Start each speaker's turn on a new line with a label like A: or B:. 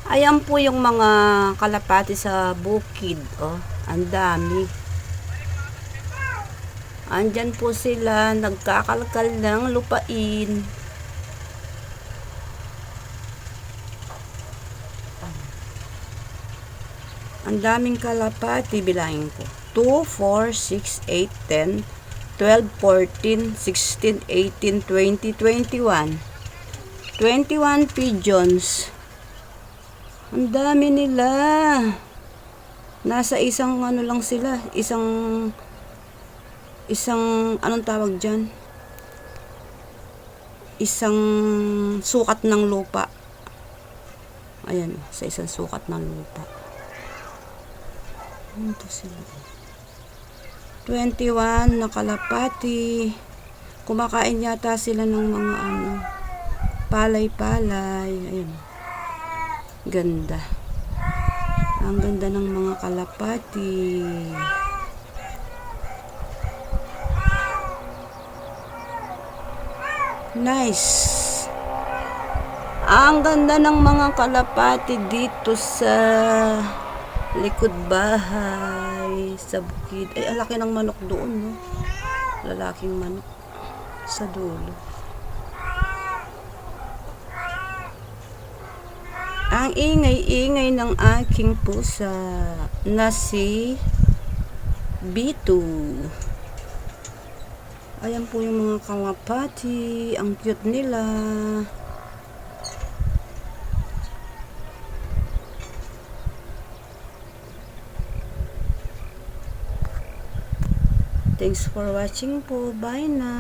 A: Ayan po yung mga kalapati sa bukid. Oh, ang dami. Andyan po sila, nagkakalkal ng lupain. Ang daming kalapati, bilangin ko. 2, 4, 6, 8, 10, 12, 14, 16, 18, 20, 21. 21 pigeons. Ang dami nila. Nasa isang ano lang sila, isang anong tawag diyan? Isang sukat ng lupa. Ayan, sa isang sukat ng lupa. Ito sila. 21 na kalapati. Kumakain yata sila ng mga palay-palay. Ayun. Ganda. Ang ganda ng mga kalapati. Nice. Ang ganda ng mga kalapati dito sa likod bahay, sa bukid. Ay, ang laki ng manok doon, no? Lalaking manok sa dulo. Ang ingay-ingay ng aking pusa na si B2. Ayan po yung mga kalapati. Ang cute nila. Thanks for watching po. Bye na.